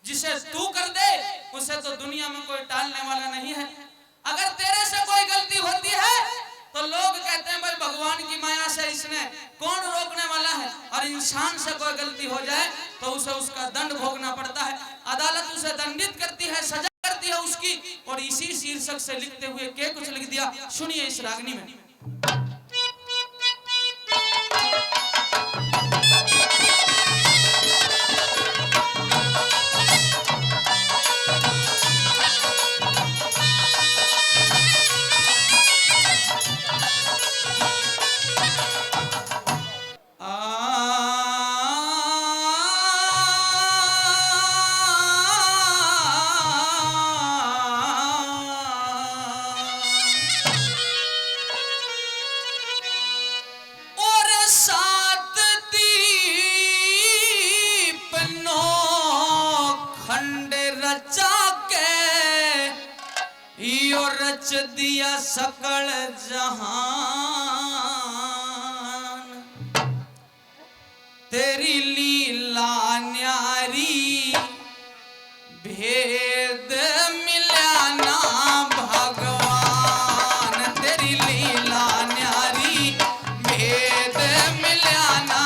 जिसे तू कर दे उसे तो दुनिया में कोई टालने वाला नहीं है। अगर तेरे से कोई गलती होती है तो लोग कहते हैं भाई भगवान की माया से इसने कौन रोकने वाला है, और इंसान से कोई गलती हो जाए तो उसे उसका दंड भोगना पड़ता है। अदालत उसे दंडित करती है, सजा करती है उसकी। और इसी शीर्षक से लिखते हुए के कुछ लिख दिया, सुनिए इस रागनी में। रच दिया सकल जहान, तेरी लीला न्यारी भेद मिला ना भगवान, तेरी लीला न्यारी भेद मिला ना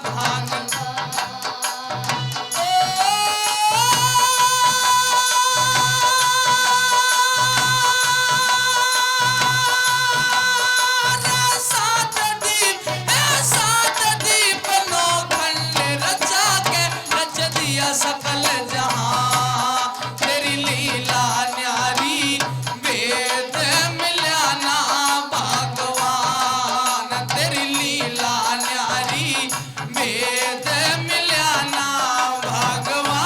भगवान। सकल जहां तेरी लीला न्यारी वेद मिला ना भगवान, तेरी लीला न्यारी वेद मिला ना भगवान।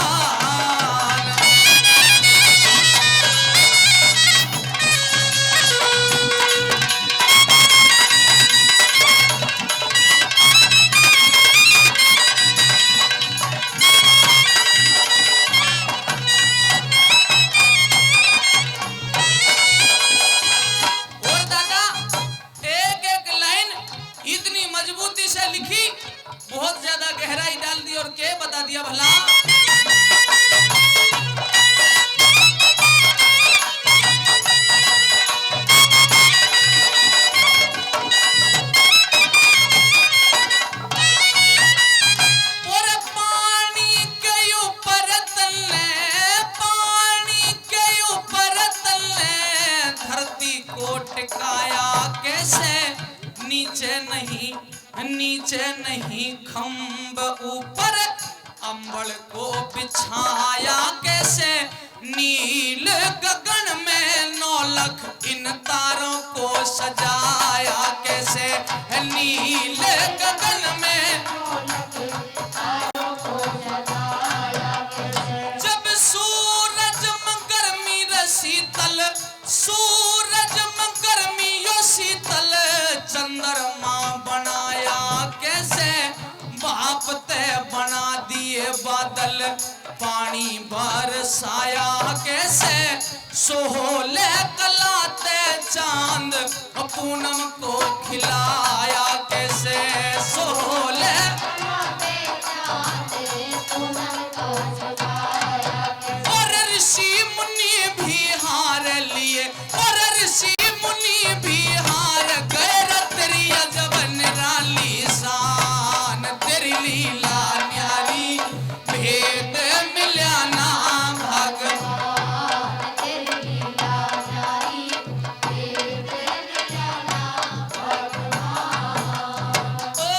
लिखी, बहुत ज्यादा गहराई डाल दी और के बता दिया भला। और पानी के ऊपर तले, पानी के ऊपर तले धरती को टिकाया कैसे, नीचे नहीं नीचे नहीं खंब ऊपर अंबड़ को बिछाया कैसे, नील गगन में 9 लाख इन तारों को सजाया कैसे, नील गगन में जब सूरज गर्मी शीतल, सूरज गर्मी यो शीतल चंद्रमा बनाया कैसे, बाप ते बना दिए बादल पानी बरसाया कैसे, सोहले कलाते चांद पूनम को खिलाया कैसे, सोहले और ऋषि मुनि भी हार लिए, और ऋषि मुनि भी हार गए, तेरी अजब निराली शान, तेरी लीला न्यारी भेद मिला ना भगवान, तेरी लीला न्यारी भेद मिला ना भगवान। ओ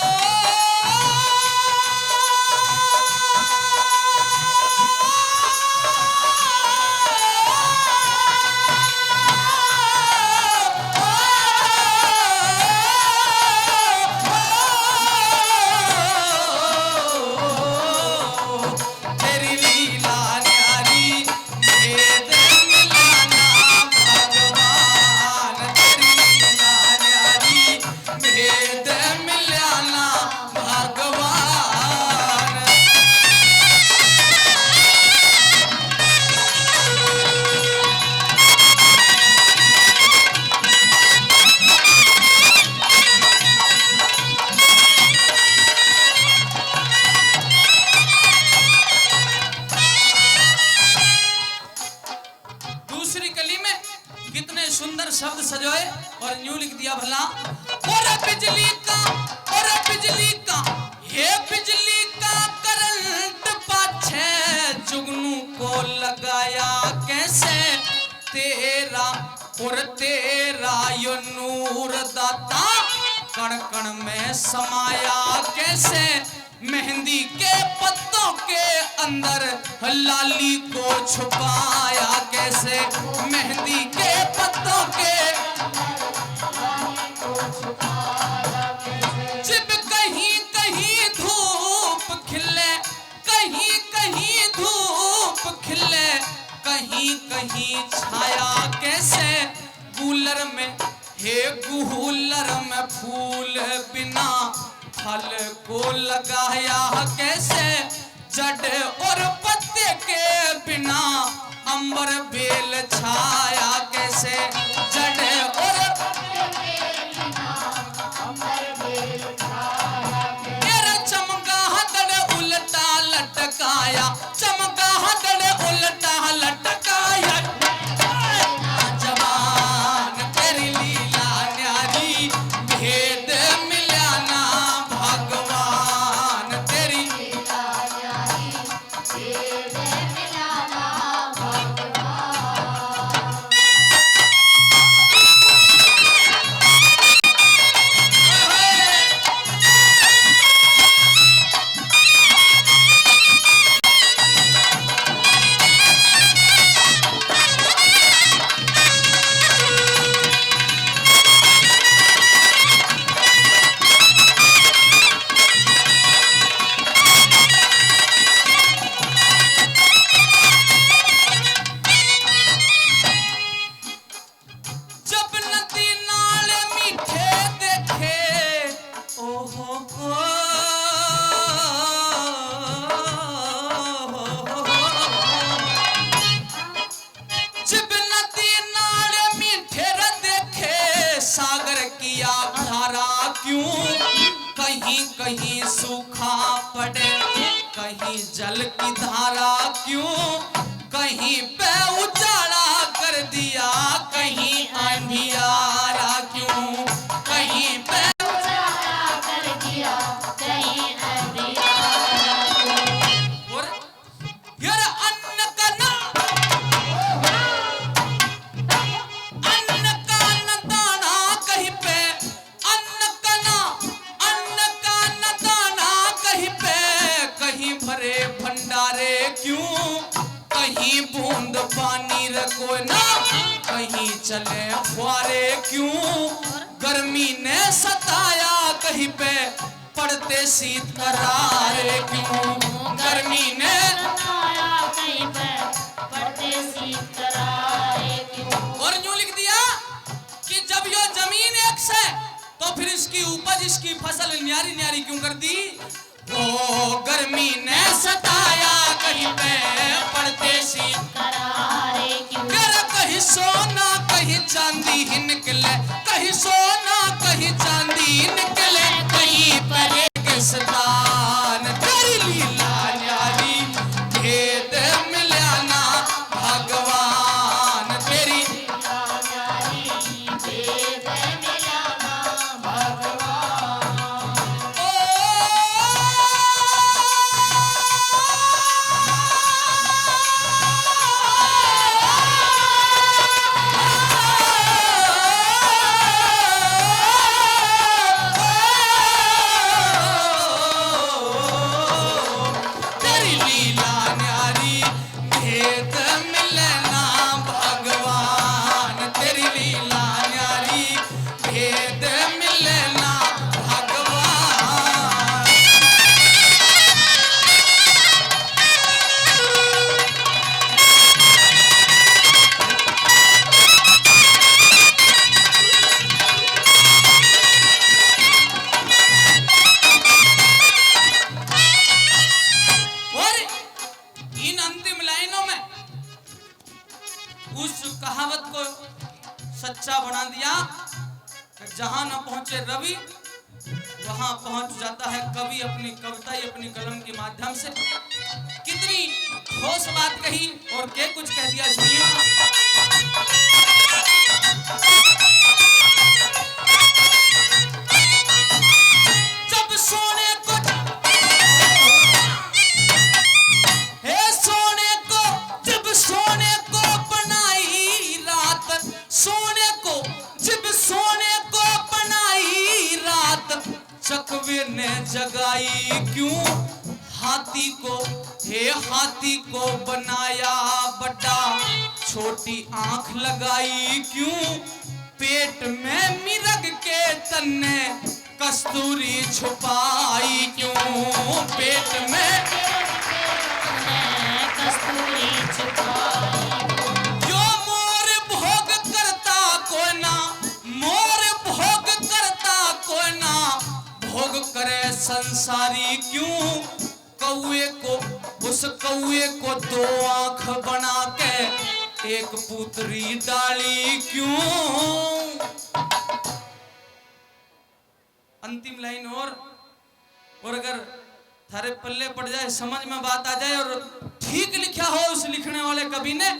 और तेरा यो नूर दाता कण कण में समाया कैसे मेहंदी के पत्तों के अंदर लाली को छुपाया कैसे मेहंदी के पत्तों के जब कहीं कहीं धूप खिले कहीं कहीं धूप खिले कहीं कहीं छाया कैसे गूलर में हे गूलर में फूल बिना फल को लगाया कैसे जड़ और पत्ते के बिना अंबर बेल छाया कैसे जड़ और तेरा चमगादड़ उल्टा लटकाया चमगादड़ उल्टा लटकाया जवान तेरी लीला न्यारी भेद मिला ना भगवान तेरी लीला न्यारी भेद मिला ना कहीं कहीं सूखा पड़े कहीं जल की धारा क्यों कहीं पे उजाला कर दिया कहीं अंधियारा क्यों कहीं पे उजाला कर दिया कहीं अंधियारा क्यों और यार अन्न का ना दाना कहीं पे भरे भंडारे क्यों कहीं बूंद पानी रखो ना कहीं चले फुआरे क्यों गर्मी ने सताया कहीं पे पड़ते शीत करारे क्यों गर्मी ने सताया कहीं पे पड़ते शीत करारे क्यों और यूं लिख दिया कि जब यो जमीन एक से तो फिर इसकी उपज इसकी फसल न्यारी न्यारी क्यों कर दी ओ गर्मी ने सताया कहीं पे पड़ते शीत करारे क्यों कहीं सोना कहीं चांदी ही निकले कहीं सोना कहीं चांदी ही निकले कहीं पर एक स्थान तेरी लीला न्यारी भेद मिला ना भगवान तेरी लीला न्यारी भेद मिला ना भगवान कहावत को सच्चा बना दिया जहां न पहुंचे रवि वहां पहुंच जाता है कवि अपनी कविता अपनी कलम के माध्यम से कितनी ठोस बात कही और क्या कुछ कह दिया सुनिए जब सोने को जब सोने को बनाई रात सोने जगाई क्यों हाथी को, हे हाथी को बनाया बड़ा, छोटी आंख लगाई क्यों, पेट में मिरग के तन्ने कस्तूरी छुपाई क्यों, पेट में कस्तूरी छुपाई। जो मोर भोग करता कोई ना, मोर भोग करता कोई ना, भोग करे संसारी क्यों, कौए को, उस कौए को दो आंख बना के एक पुतरी डाली क्यों। अंतिम लाइन और अगर थारे पल्ले पड़ जाए, समझ में बात आ जाए और ठीक लिखा हो उस लिखने वाले कवि ने,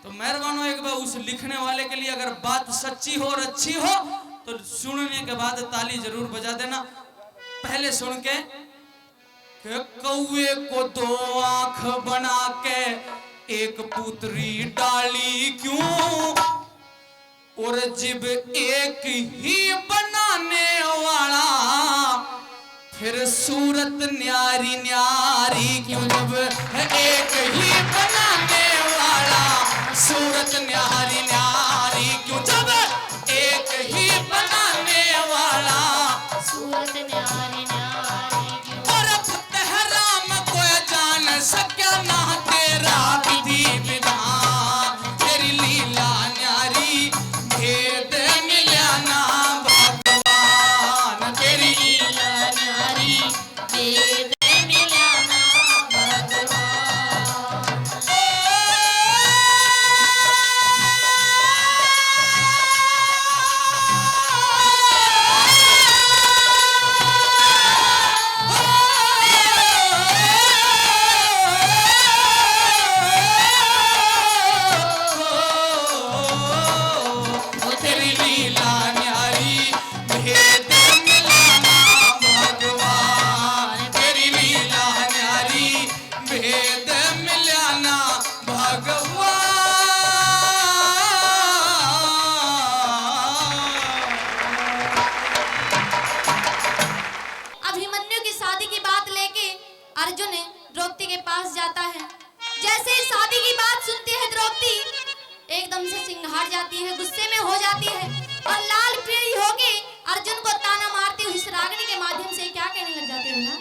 तो मेहरबान हो एक बार उस लिखने वाले के लिए अगर बात सच्ची हो और अच्छी हो तो सुनने के बाद ताली जरूर बजा देना। पहले सुन के कौए को दो आंख बना के एक पुतरी डाली क्यों, और जब एक ही बनाने वाला फिर सूरत न्यारी न्यारी क्यों, जब एक ही बनाने वाला सूरत न्यारी न्यारी क्यों, जब एक ही बनाने वाला सूरत न्यारी न्यारी क्यों। और अब तेहरा में कोई जान सका ना तेरा विधि विधान, तेरी लीला न्यारी भेद मिला ना भगवान, तेरी लीला न्यारी भेद मिला ना भगवान। तेरी लीला न्यारी भेद मिलाना भगवान, तेरी लीला न्यारी भेद मिलाना भगवान। अभिमन्यु की शादी की बात लेके अर्जुन द्रौपदी के पास जाता है। जैसे ही शादी की बात सुनती है द्रौपदी एकदम से सिंघाड़ जाती है, गुस्से में हो जाती है और लाल पीली होके अर्जुन को ताना मारती हुई इस रागिनी के माध्यम से क्या कहने लग जाती है ना।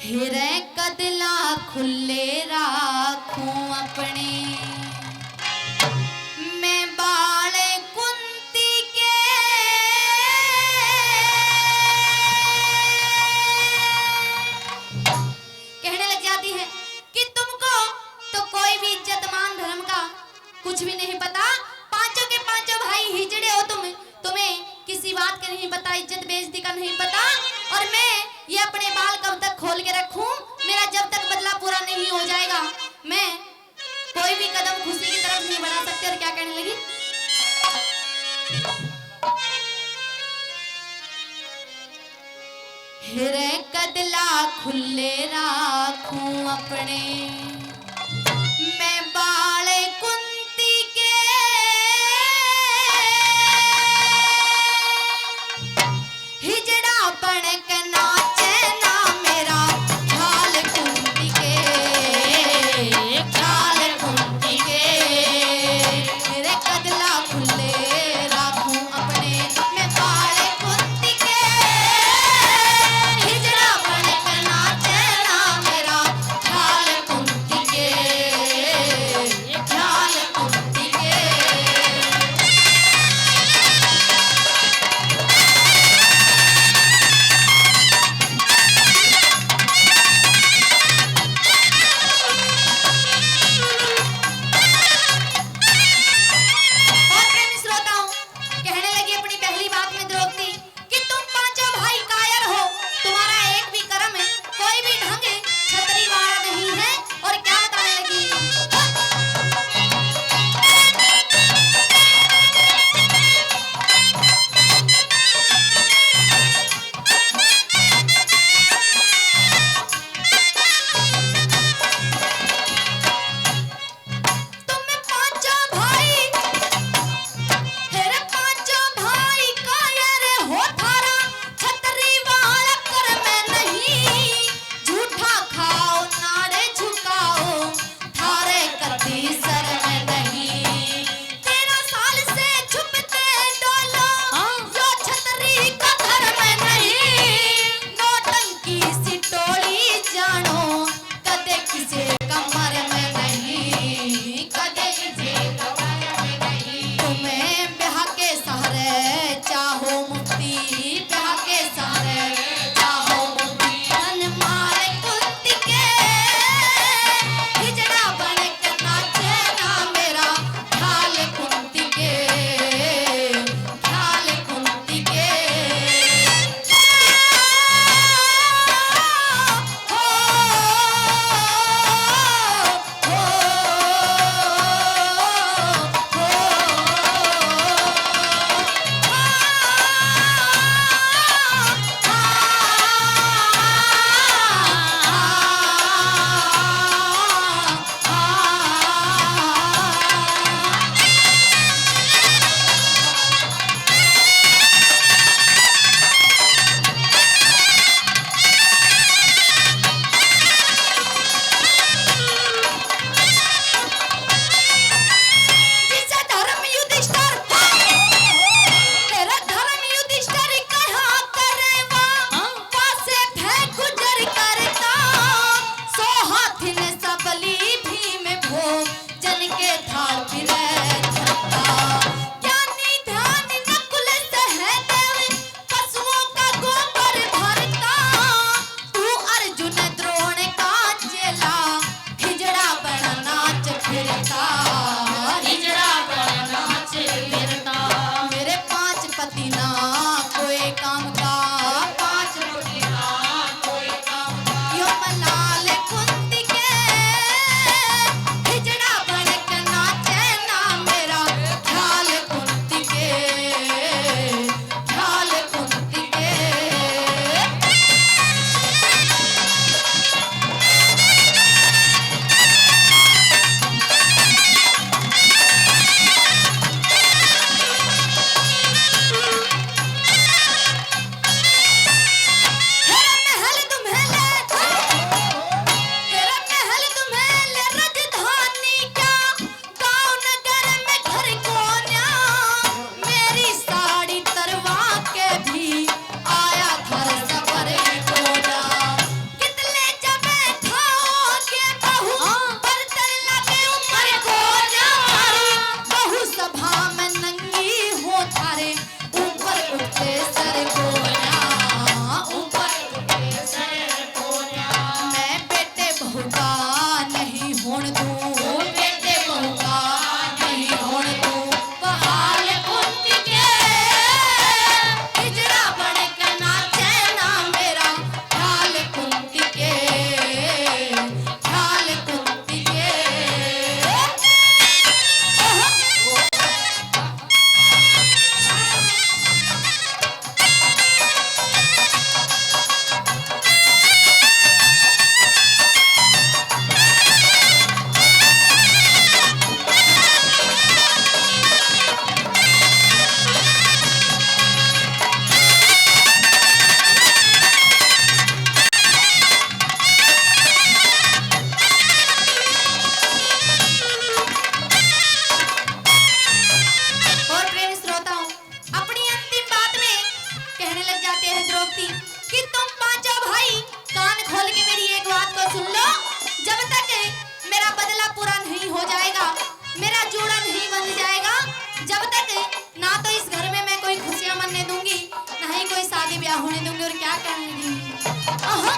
हिरे कदला खुले राखूं अपने, मैं बाले कुंती के, कहने लग जाती है कि तुमको तो कोई भी इज्जत मान धर्म का कुछ भी नहीं पता, पांचों के पांचों भाई हिजड़े हो तुम, तुम्हें किसी बात का नहीं पता, इज्जत बेइज्जती का नहीं पता, और मैं ये अपने बाल कब तक खोल के रखूं, मेरा जब तक बदला पूरा नहीं हो जाएगा मैं कोई भी कदम खुशी की तरफ नहीं बढ़ा सकती। और क्या कहने लगी, हिरे कदला खुले राखूं अपने, मैं बाले कुंती के, हिजड़ा पड़ के नाचे ना मेरा ख्याल कुंती के, ख्याल कुंती के, मेरे कदला खुले राखूं अपने, मैं बाले कुंती के, हिजड़ा पड़ के नाचे ना मेरा ख्याल कुंती कि तुम पांचों भाई कान खोल के मेरी एक बात को सुन लो। जब तक मेरा बदला पूरा नहीं हो जाएगा, मेरा जोड़ा नहीं बन जाएगा, जब तक ना तो इस घर में मैं कोई खुशियां मनने दूंगी, ना ही कोई शादी ब्याह होने दूंगी। और क्या कहने दूंगी। आहा।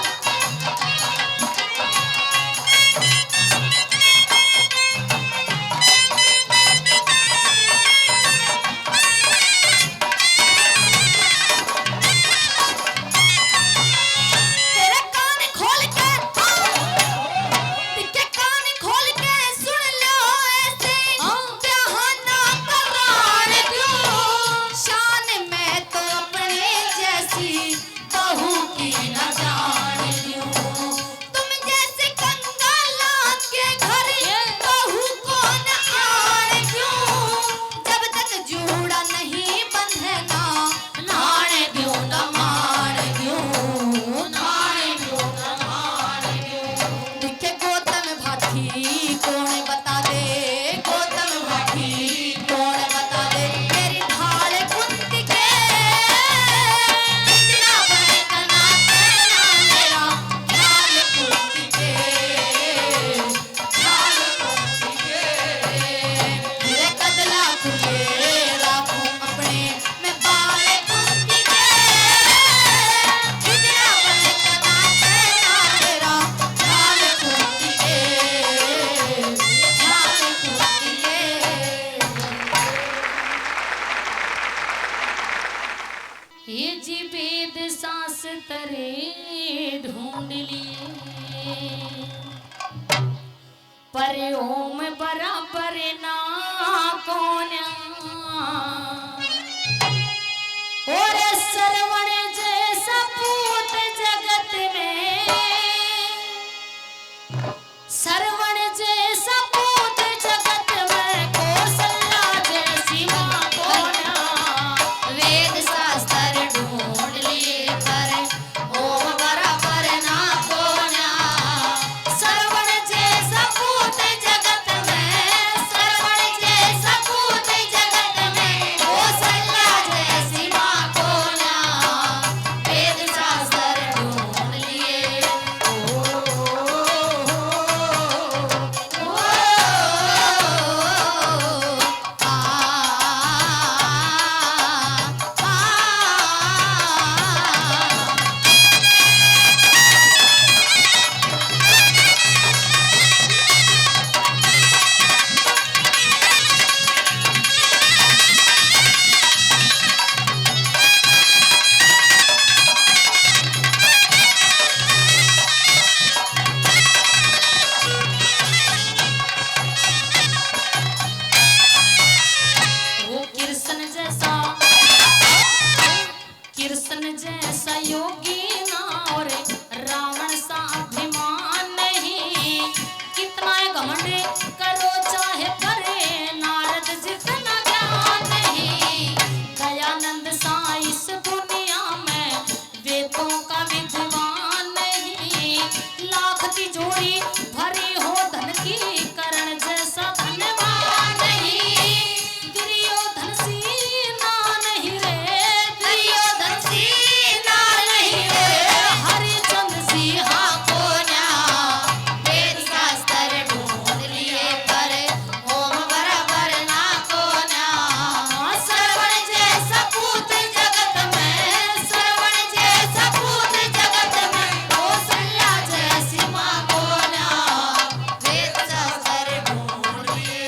ये जी वेद सांस तरे ढूंढ लिए, पर ओम बराबर ना कौन, और श्रवण जैसा पूत जगत में, श्रवण जैसा पूत जगत में, कौशल्या जैसी मां कौन। वेद शास्त्र ढूंढ लिए पर ओम बराबर ना कौन, श्रवण जैसा पूत जगत में, श्रवण जैसा पूत जगत में, कौशल्या जैसी मां कौन। वेद शास्त्र ढूंढ लिए। वो कृष्ण जैसा योगी ना, और रावण सा अभिमान नहीं। कितना घमंड करो चाहे करे, नारद जितना ज्ञान नहीं। दयानंद सा इस दुनिया में वेदों का विद्वान नहीं। लाख तिजोरी भरी हो धन की, करण जैसा धनवान नहीं। दुर्योधन सी ना नहीं रे, दुर्योधन सी ना नहीं रे, हरिचंद्र सिंहा को ना। वेद शास्त्र ढूंढ लिए पर ओम बराबर ना को ना। श्रवण जैसा पूत जगत में, श्रवण जैसा पूत जगत में, कौशल्या जैसी मां को ना। वेद शास्त्र ढूंढ लिए।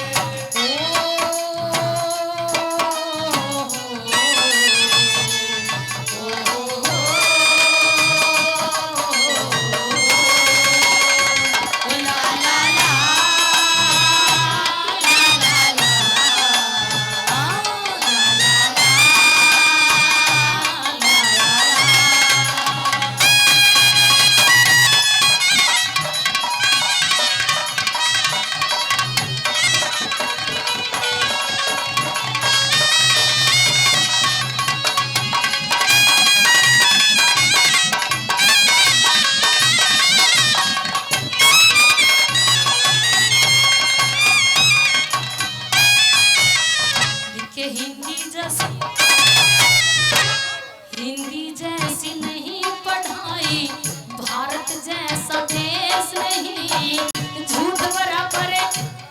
के हिंदी जैसी नहीं पढ़ नहीं, भारत जैसा देश नहीं, झूठ बराबर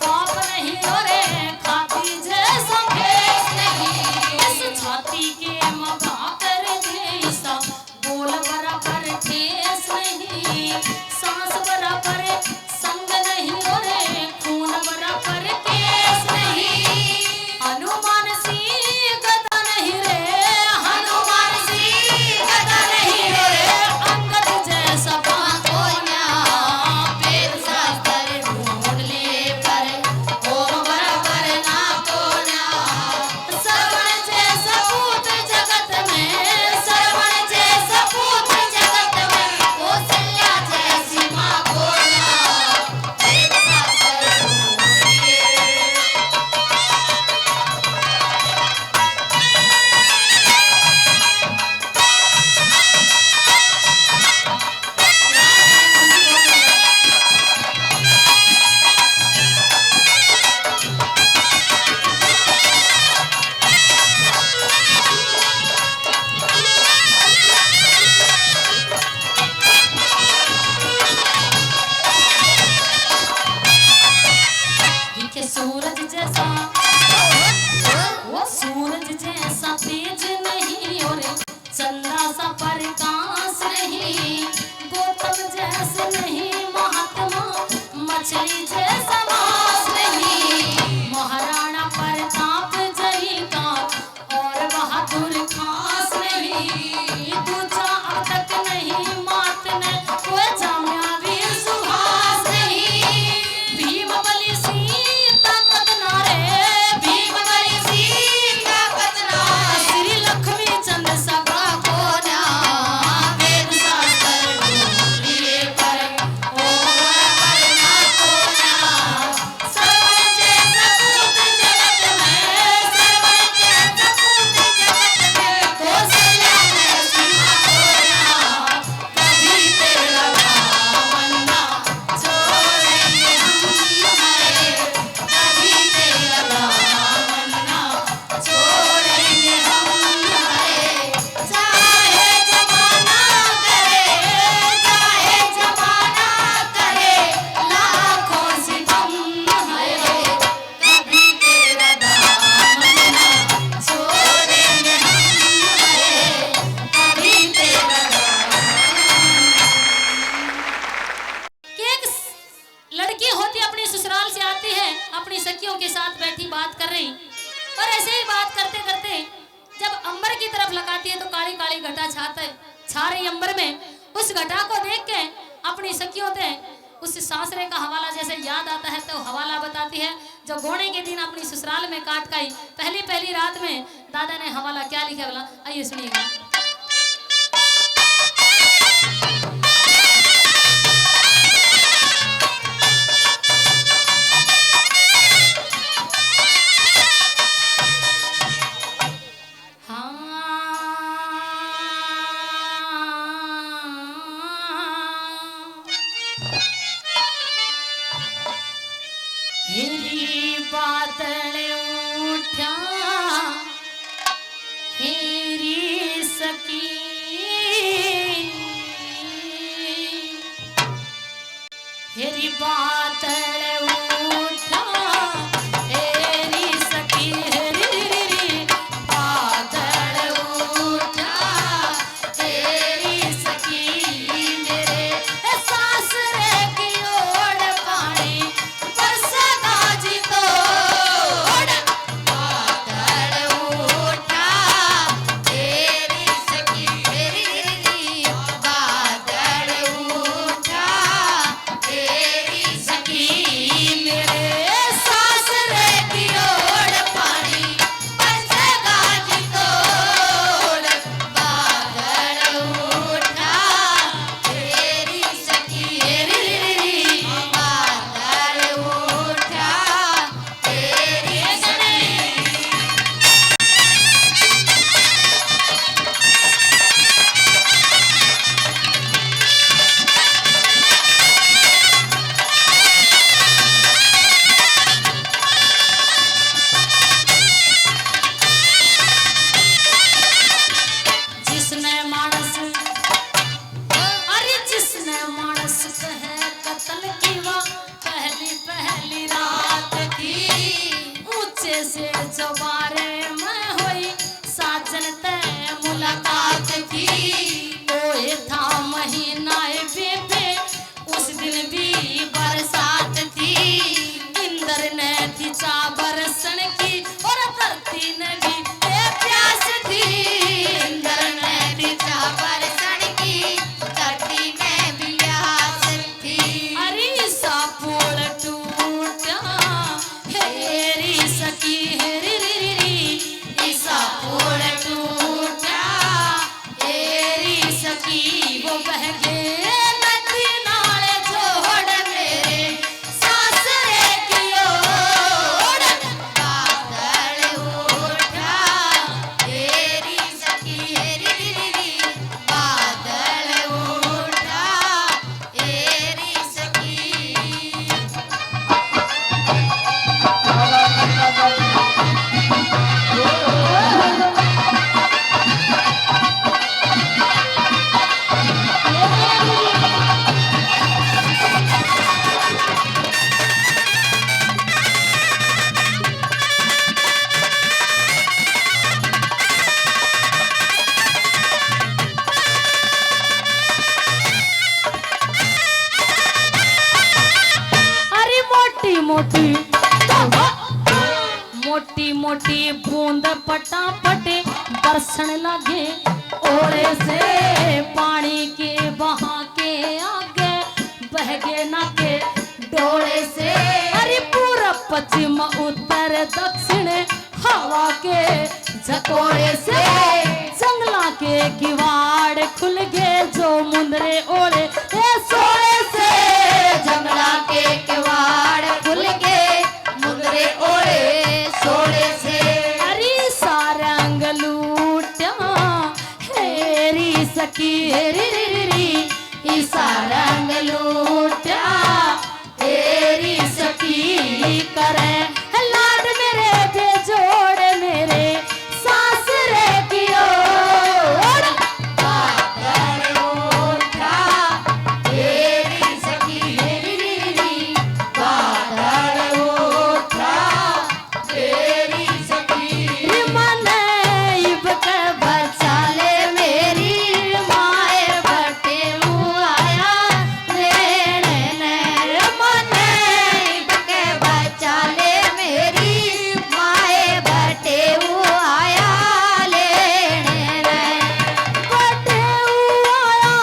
पाप नहीं और खाती जैसा भेष नहीं, इस छाती के मगा कर देसा बोल बराबर ठेस नहीं, सांस बराबर संग नहीं और खून बराबर केस नहीं, हनुमान सिंह गदा नहीं रे, हनुमान सिंह गदा नहीं रे, अंगद जैसा बांको ना, वेद शास्त्र ढूंढ ले पर ओम बराबर ना को ना, श्रवण जैसा पूत जगत में, श्रवण जैसा पूत जगत में, कौशल्या जैसी माँ को ना, वेद शास्त्र ढूंढ ले। दिखे सूरज जैसा, वो सूरज जैसा तेज नहीं और चंदा सा प्रकाश नहीं, गौतम जैसे नहीं महात्मा, मछली जैसा मांस नहीं, महाराणा प्रताप जही का और बहादुर खास नहीं, दूजा अब तक नहीं मात ने कोई जामिया वीर सुभाष नहीं, भीम बलि सिंह ताकत ना रे, भीम बलि सिंह ताकत ना, श्री लक्ष्मी चंद सगा को ना, वेद शास्त्र ढूंढ लिए पर ओम बराबर ना को ना, श्रवण जैसा पूत जगत में, श्रवण जैसा पूत जगत में, कौशल्या जैसी माँ को ना, कभी तेरा दामन छोड़ेंगे हम हरे, कभी तेरा दामन छोड़ेंगे हम हरे, चाहे जमाना करे लाखों सितम हरे, कभी तेरा दामन छोड़ेंगे हम हरे, कभी तेरा कि एक लड़की होती अपने ससुराल से आती है, अपनी सखियों के साथ बैठी बात कर रही, और ऐसे ही बात करते करते जब अंबर की तरफ लगाती है तो काली काली घटा छा रही अंबर में, उस घटा को देख के अपनी सखियों से उस सासरे का हवाला जैसे याद आता है तो हवाला बताती है, जो गोणे के दिन अपनी ससुराल में काट खाई, पहली पहली रात में दादा ने हवाला क्या लिखा बोला, आइए सुनिएगा। हेरी बादल उठा, हेरी सकी, हेरी बादल उठा, हेरी सकी, हेरी बादल उठा, हेरी सकी, मेरे सासरे की ओर पानी बरसेगा जी तोड़, बादल उठा, हेरी सकी, हेरी बादल उठा, हेरी सकी, पटापट बरसने लगे ओले से पानी के बहा के आगे बह गए ना के डोले से। अरे पूरब पश्चिम उत्तर दक्षिण हवा के झकोड़े से जंगला के किवाड़ खुल गए जो मुंदरे ओढ़े सोले से। जंगला के किवाड़ खुल गए मुंदरे ओढ़े सोले से। अरे सारंग लूटा हेरी सकी हेरी री सारंग लूटा हेरी सकी करे लाड मेरे बेजोड़ मेरे सासरे की ओर। बादल उठा तेरी सखी हेरी बादल उठा तेरी सखी। मन इब के बचा ले मेरी माए बटे मुआया लेने ने। मन के बचा ले मेरी माए बटे मुआया लेने ने। बटे आया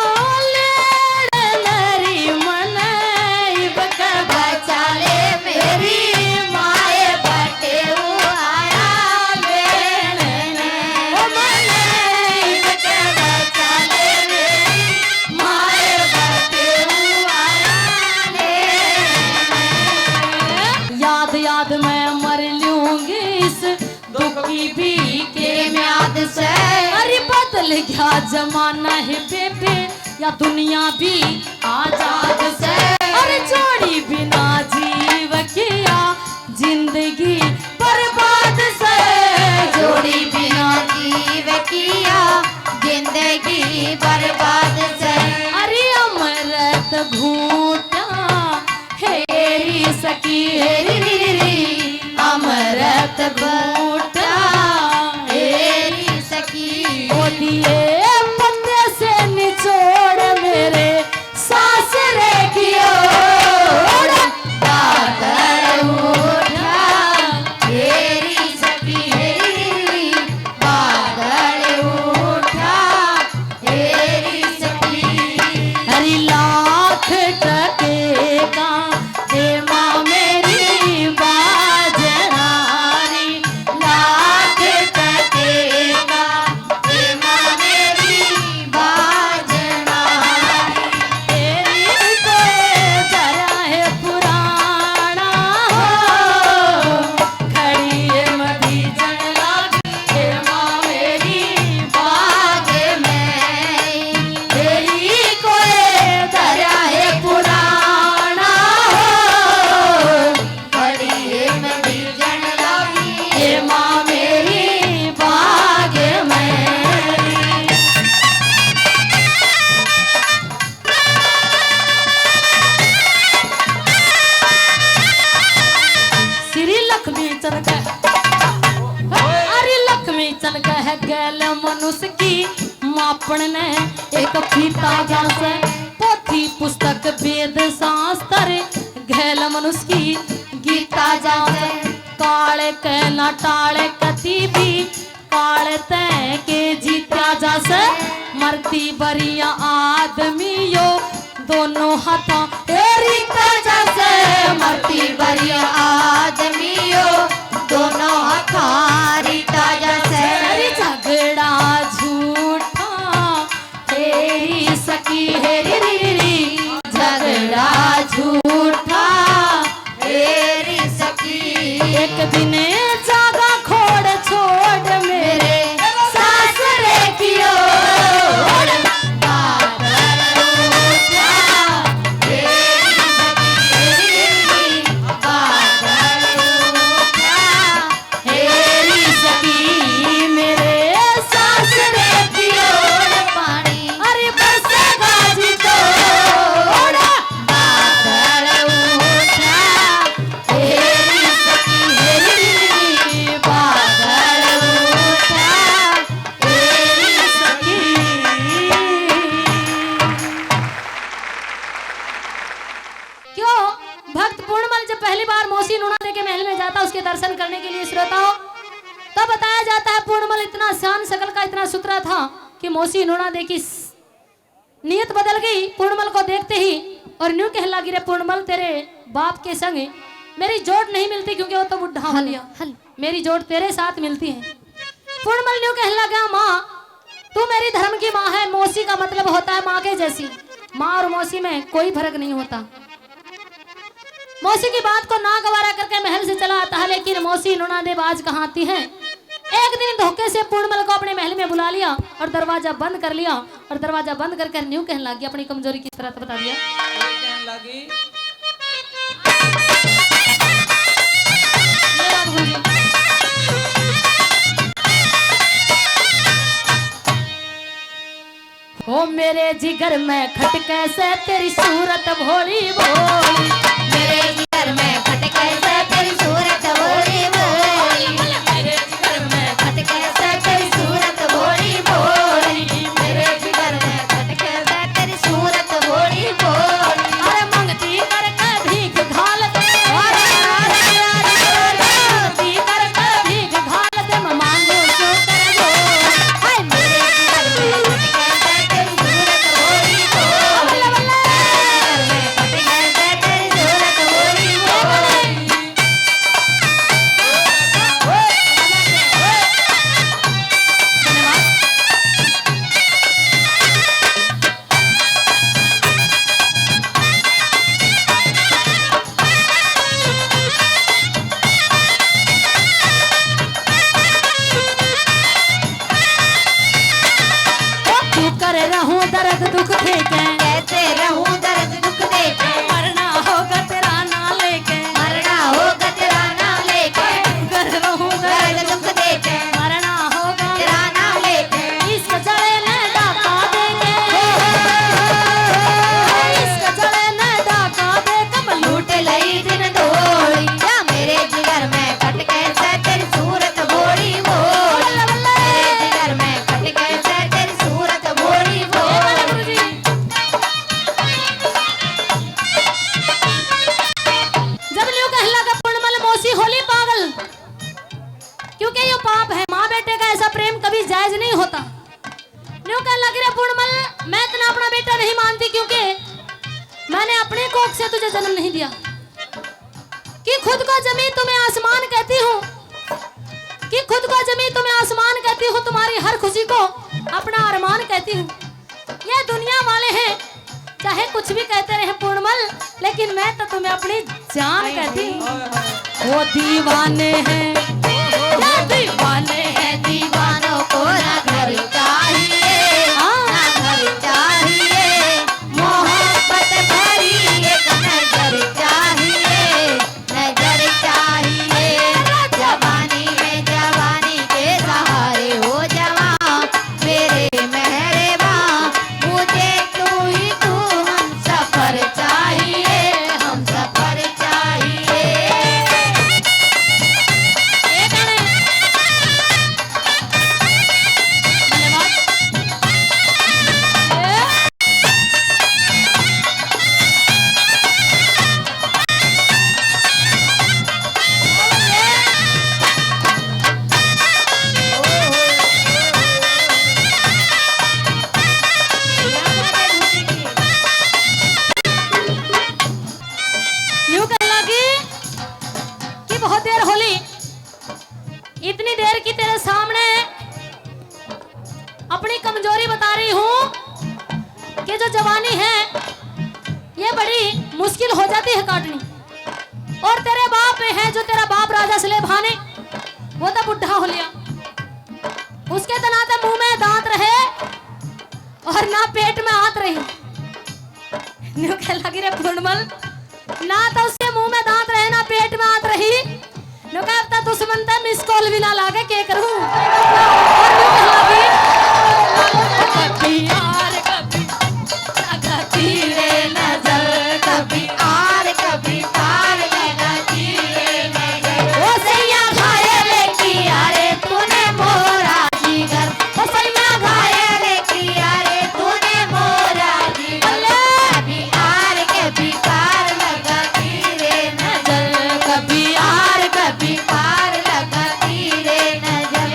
लेने नरी मन इब के बचा ले मेरी माए बटे मुआया लेने ने। मन के बचा ले मेरी माए बटे मुआया लेने। याद याद मैं मर लूंगी इस दुख की भी के म्याद से। अरे बदल गया जमाना है बेबे या दुनिया भी आजाद से। अरे जोड़ी बिना जीव किया जिंदगी बर्बाद से। जोड़ी बिना जीव किया जिंदगी बर्बाद से। अरे अमृत घूटा हेरी सकी हेरी अमृत घूटा तेरी सखी। ओ दिए पत्ते से निचोड़ मेरे सासरे की ओर। बादल उठा तेरी सखी बादल उठा तेरी सखी। हरी लाख टके का हे माँ मेरी बाजनारी लाख टके का हे माँ मेरी बाजना। तेरी कोई तरह है पुराना हो खड़ी है मधी जंगला हे माँ मेरी बाग में तेरी कोई तरह है पुराना हो। बड़ी है मेरी जनलावी हे माँ मेरी बाग में। श्री लक्ष्मी चल अरे लक्ष्मी चल है गैल मनुष्य की मापन ने एक फीता जैसे पोथी पुस्तक वेद शास्त्र गैल मनुष्य की गीता जैसे काले के न टाले कति भी काले तय के जीत्या जैसे मरती बरिया आदमियों दोनों हाथों तेरी जैसे मरती बरिया आदमियों दोनों हथारी जैसे। अरे झगड़ा झूठा तेरी सकी हेरी झगड़ा झूठा तेरी सखी। एक दिन जागा खोड़ छोड़ मेरे सासरे की ओर। बादल उठा तेरी सखी बादल उठा तेरी सखी। इतना शान शकल का इतना सुथरा था कि मौसी नूना देखी नीयत बदल गई पूर्णमल को देखते ही और न्यू कहने लगी, रे पूर्णमल तेरे बाप के संग मेरी जोड़ नहीं मिलती क्योंकि वो तो बुढ़ा हो लिया, मेरी जोड़ तेरे साथ मिलती है। पूर्णमल न्यू कहने लगा, माँ तू मेरी धर्म की माँ है, मौसी का मतलब होता है माँ के जैसी, माँ और मौसी में कोई फर्क नहीं होता। मौसी की बात को ना गवारा करके महल से चला आता है, लेकिन मौसी नूना देव आज कहाँ आती है। एक दिन धोखे से पूर्णमल को अपने महल में बुला लिया और दरवाजा बंद कर लिया और दरवाजा बंद करके न्यू कहने लगी, अपनी कमजोरी किस तरह बता दिया। कहने लगी, ओ मेरे जिगर में खटके से तेरी सूरत भोली भोली, मेरे जिगर में खटके से तेरी सूरत भोली भोली, मेरे जिगर में खटके से तेरी सूरत भोली भोली, मेरे जिगर में खटके से तेरी सूरत भोली भोली। अरे मंगती करके भीख घाल दे, मंगती करके भीख घाल दे, मैं मांगू सो कर दो। हाय मेरे जिगर में खटके से तेरी सूरत भोली भोली, मेरे जिगर में खटके से तेरी सूरत भोली भोली। क्यों कर रहूं दर्द दुख देके, कैसे रहूं दर्द दुख देके, मरना होगा तेरा ना लेके, मरना होगा तेरा नाम लेके, कर रहूं दर्द दुख देके, मरना होगा तेरा नाम लेके। इसको जड़े ने डाका देके, इसको जड़े ने डाका देके मैं लूट लई दिन दौड़ी, या मेरे जिगर में खटके से तेरी सूरत भोली भोली, मेरे जिगर में खटके से तेरी सूरत भोली भोली। जब ल्यू कहने लगा पूर्णमल मौसी होली पागल, क्योंकि ये पाप है, माँ बेटे का ऐसा प्रेम कभी जायज नहीं होता। ल्यू कहने लगी, रे पूर्णमल मैं इतना अपना बेटा नहीं मानती क्योंकि मैंने अपने कोख से तुझे जन्म नहीं दिया, कि खुद को जमीन तुम्हें आसमान कहती हूँ, कि खुद को जमीन तुम्हें आसमान कहती हूँ, तुम्हारी हर खुशी को अपना अरमान कहती हूँ। ये दुनिया वाले हैं चाहे कुछ भी कहते रहे पूर्णमल, लेकिन मैं तो तुम्हें अपनी जान कहती हूँ। वो दीवाने हैं, ये दीवाने हैं, दीवानों को ना घर चाहिए, ना घर चाहिए, मोहब्बत भरी एक नजर चाहिए, नजर चाहिए। जवानी में जवानी के सहारे हो जवां, मेरे मेहरबां, मुझे तू ही तू, हम सफर चाहिए, हम सफर चाहिए। ये गाने यूं कहने लगी कि बहुत देर होली, इतनी देर की तेरे सामने अपनी कमजोरी बता रही हूँ कि जो जवानी है ये बड़ी मुश्किल हो जाती है काटनी। और तेरे बाप है, जो तेरा बाप राजा सलेभाने, वो तो बुढ़ा हो लिया, उसके तो ना तो मुंह में दांत रहे और ना पेट में हाथ रही। न्यू कहने लगी, रे पूर्णमल ना तो उसके मुंह में दांत रहे ना पेट में हाथ रही, नो का अब तक दुश्मन था मिस कॉल भी ना लागे के करूं। और न्यू कहने लगी, कभी यार कभी लगाती रे नजर, कभी आर कभी पार लगाती रे नजर। ओ सैया घायल किया रे तूने मोरा जिगर, ओ सैया घायल किया रे तूने मोरा जिगर। कभी आर कभी पार लगाती रे नजर, कभी आर कभी पार लगाती रे नजर।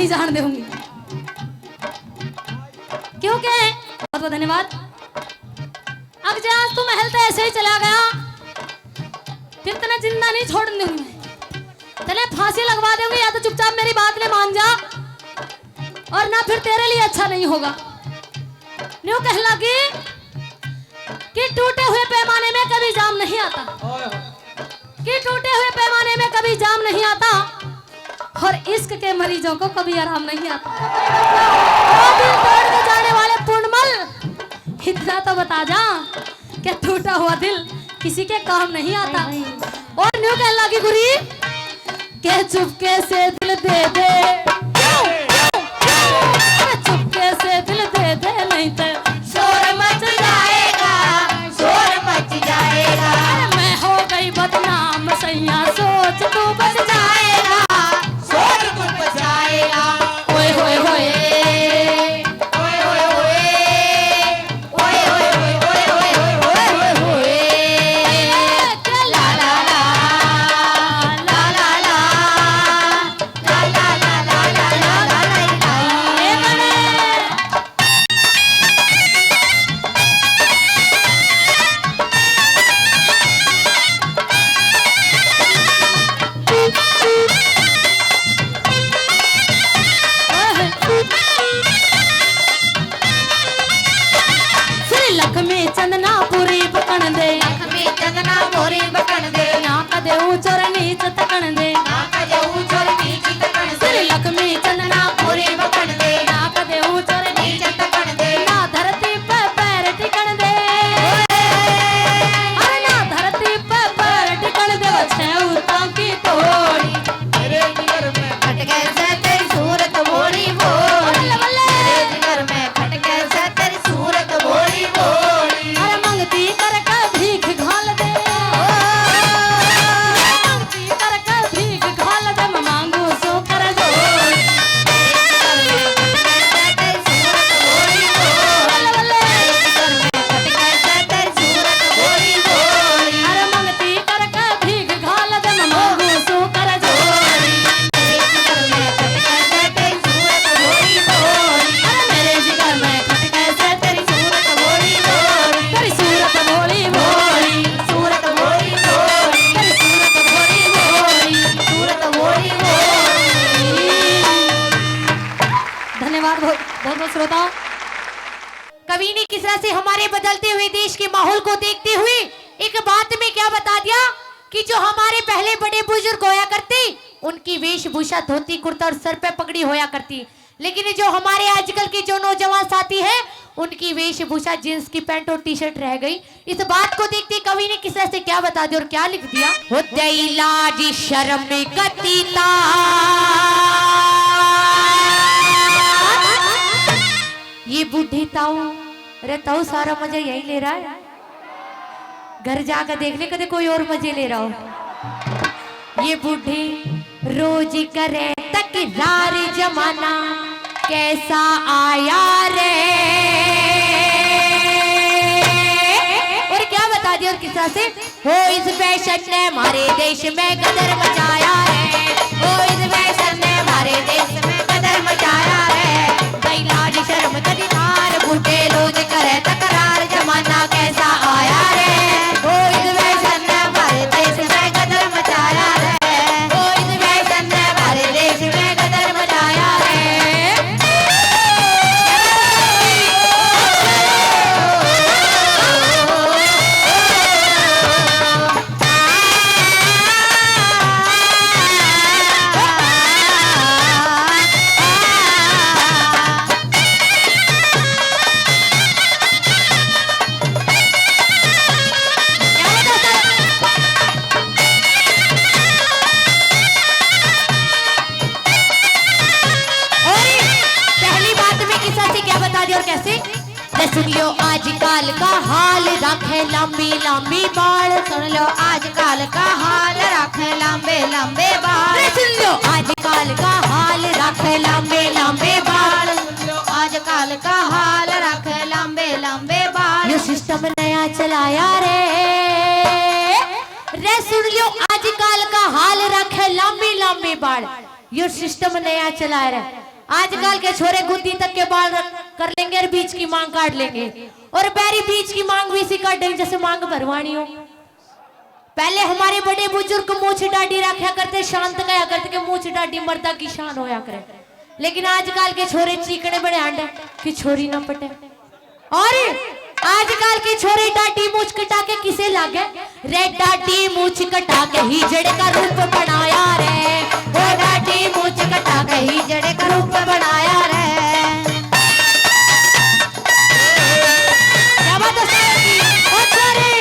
नहीं जान दूंगी। क्योंकि बहुत बहुत धन्यवाद। अब जे आज तू महल तो ऐसे ही चला गया, फिर तने जिंदा नहीं छोड़ दूंगी, तने फांसी लगवा दूंगी। या तो चुपचाप मेरी बात ले मान जा, और ना फिर तेरे लिए अच्छा नहीं होगा। न्यू कह लगी कि टूटे हुए पैमाने में कभी जाम नहीं आता, कि टूटे हुए पैमाने में कभी जाम नहीं आता, और इश्क के मरीजों को कभी आराम नहीं आता। ओ दिल तोड़ के जाने वाले पूर्णमल, इतना तो बता जा कि टूटा हुआ दिल किसी के काम नहीं आता। और न्यू कह लगी गुरी के चुपके से दिल दे दे, चुपके से दिल दे दे, नहीं तो शोर मच जाएगा, शोर मच जाएगा। मैं हो गई बदनाम सैया, सोच तू बच जाएगा, शोर तू बचाएगा। ओए होए होए, ओए ओए ओए, ओए ओए ओए, ओए ओए ओए ओए ओए। ला ला ला, ला ला ला, ला ला ला, ला ला ला, ला ला ला। लक्ष्मी चंदना पूरी बकन दे, लक्ष्मी चंदना मोरी बकन दे, ना कदे ऊंचर नीच तकन दे, ना कजे ऊंचर नीच तकन दे। लक्ष्मी चंदना मोरी बकन दे, ना कदे ऊंचर नीच तकन दे। ना धरती पे पैर टिकन दे, अरे ना धरती पे पैर टिकन दे, छे उता की तोड़ी मेरे जिगर में खटके से तेरी सूरत बोली बोली, मेरे जिगर में खटके से तेरी सूरत बोली बोली। अरे मंगती करके भीख घाल दे, मंगती करके भीख घाल दे, मैं मांगू सो कर दो। तेरी सूरत बोली बोली, मेरे जिगर में खटके से तेरी सूरत बोली बोली। अरे मंगती करके भीख घाल दे, मैं मांगू सो कर दो। मेरे जिगर में खटके से तेरी सूरत बोली बोली, तेरी सूरत बोली बोली, सूरत बोली बोली, तेरी सूरत बोली बोली। सूरत बोली बोली। धन्यवाद बहुत बहुत श्रोताओं। कवि ने किस तरह से हमारे बदलते हुए देश के माहौल को देखते हुए एक बात में क्या बता दिया कि जो हमारे पहले बड़े बुजुर्ग होया करते, उनकी वेशभूषा धोती कुर्ता और सर पे पगड़ी होया करती, लेकिन जो हमारे आजकल के जो नौजवान साथी हैं, उनकी वेशभूषा जींस की पैंट और टी शर्ट रह गई। इस बात को देखते कवि ने किस तरह से क्या बता दिया और क्या लिख दिया। हो दई लाज शर्म कतीता, ये बूढ़ी ताऊ, अरे ताऊ सारा मजा यही ले रहा है, घर जाकर देख ले कदे कोई और मजे ले रहा हो। ये बूढ़ी रोज करे तकरार, जमाना कैसा आया रे। और क्या बता दिया और किस तरह से, हो इस फैशन ने हमारे देश में कदर मचाया है, हो इस फैशन ने हमारे देश में कदर मचाया है। भाई लाज शर्म कदी तार, बूढ़े रोज करे तकरार, जमाना कैसा आया रे। हो इस फैशन ने हमारे देश में कदर मचाया है, हो इस फैशन ने हमारे देश में कदर मचाया है। सुन लो आजकल का हाल रखे लंबी लंबी बाल, सुन लो आजकल का हाल रखे लंबे लंबे बाल, सुन लो आजकल का हाल रखे लंबे लंबे बाल, सुन लो आजकल का हाल रखे लंबे लंबे बाल। ये सिस्टम नया चलाया रे, सुन लो आजकल का हाल रखे लंबी लंबी बाल, ये सिस्टम नया चला रहा। आजकल के छोरे गुद्दी तक के बाल कर लेंगे और बीच की मांग काट लेंगे, और बैरी बीच की मांग भी इसी काट देंगे जैसे मांग भरवानी हो। पहले हमारे बड़े बुजुर्ग मूछ डाडी रखा करते, शांत कहा करते कि मूछ डाडी मर्दा की शान होया करे। लेकिन आजकल के छोरे चीकने बड़े आंडे कि छोरी ना पटे, और आजकल के छोरे डाडी मूछ कटा के किसे लागे रे, डाडी मूछ कटा के ही जड़े का रूप बनाया रे, वो डाडी मूछ कटा के ही जड़े का रूप बनाया रे। क्या बात है ओ छोरे,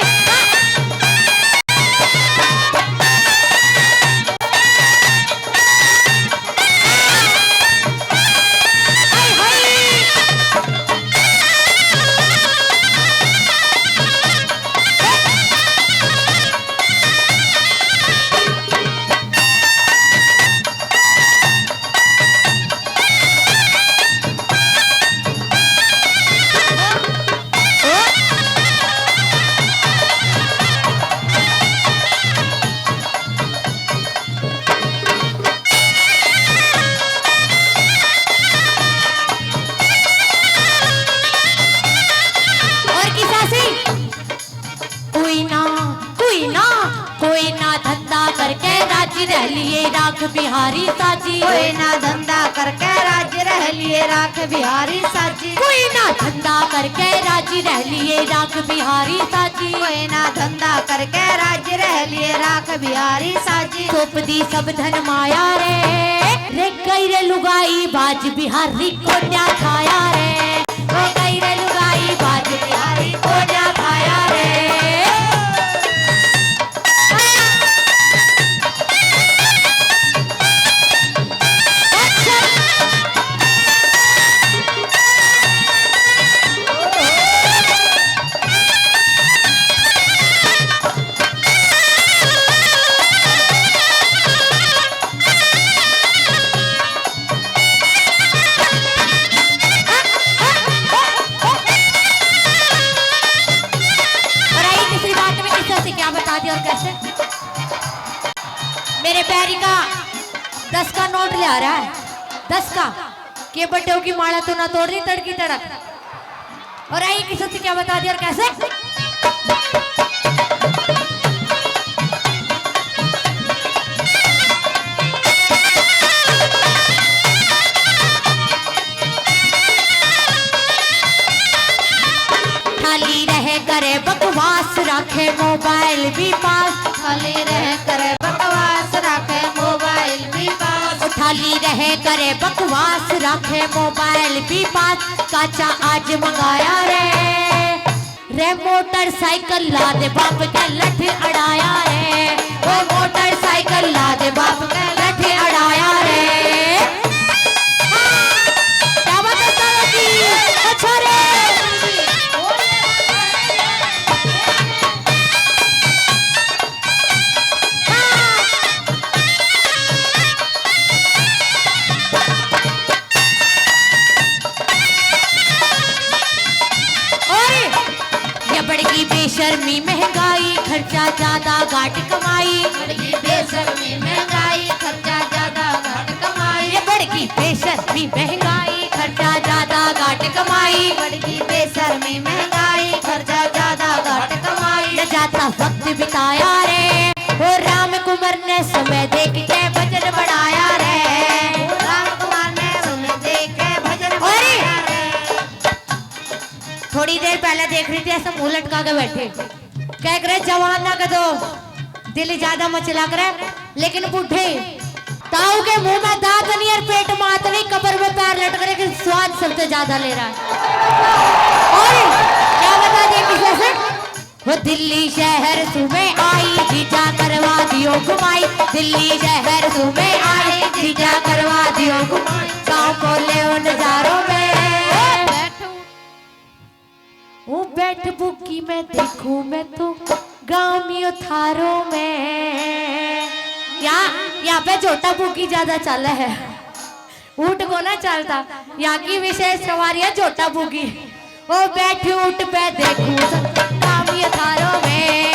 रह लिए राख बिहारी साजी, कोई ना धंधा करके राज्य रह लिए राख बिहारी साजी, कोई ना धंधा करके राजी रह लिए राख बिहारी साजी, कोई ना धंधा करके राज्य रह लिए राख बिहारी साजी। सौंप दी सब धन माया रे कई रे लुगाई बाज बिहारी को न्या खाया रे, ओ कई रे लुगाई बाज बिहारी को न्या खाया रे। और कैसे मेरे पैरी का 10 का नोट ले आ रहा है, 10 का के बड्डों की माला तो ना तोड़ दी तड़की तड़क, और आई किसी से क्या बता दिया और कैसे। खाली रहे करे बकवास रखे मोबाइल भी पास, खाली रह करे बकवास रखे मोबाइल भी पास, खाली रहे करे बकवास रखे मोबाइल भी पास। काचा आज मंगाया रे मोटरसाइकिल ला दे बाप के लठ अड़ाया रे, वो मोटरसाइकिल ला दे बाप के लठ अड़ाया रे। क्या बात है साला जी, अच्छा रे बेशर्मी महंगाई खर्चा ज्यादा घाट कमाई, बड़की बेशर्मी महंगाई खर्चा ज्यादा घाट कमाई, ये बड़की बेशर्मी महंगाई खर्चा ज्यादा घाट कमाई, बड़की बेशर्मी महंगाई खर्चा ज्यादा घाट कमाई। न जाता वक्त बिताया रे, और राम कुमार ने समय देख के भजन बढ़ाया रे, राम कुमार ने समय देख के भजन बढ़ाया रे। थोड़ी देर पहले देख रही थी ऐसा मुंह लटका के बैठे, कह करे जवान ना कर दो दिल ज्यादा मचला करे, लेकिन बूढ़े ताऊ के मुंह में दांत नहीं और पेट मात नहीं, कब्र में पैर लटक रहे कि स्वाद सबसे ज्यादा ले रहा है। और क्या बता दिया किसी से, वो दिल्ली शहर सुबह आई जीजा करवा दियो घुमाई, दिल्ली शहर सुबह आई जीजा करवा दियो घुमाई, गाँव बोले उन नजारों में वो बैठ बुकी में देखूं मैं तो गाँव में थारों में। यहाँ पे छोटा बुकी ज्यादा चल है, ऊँट को ना चलता, यहाँ की विशेष सवारी है छोटा बुकी। वो बैठ ऊँट पे देखूं गाँव में थारों में।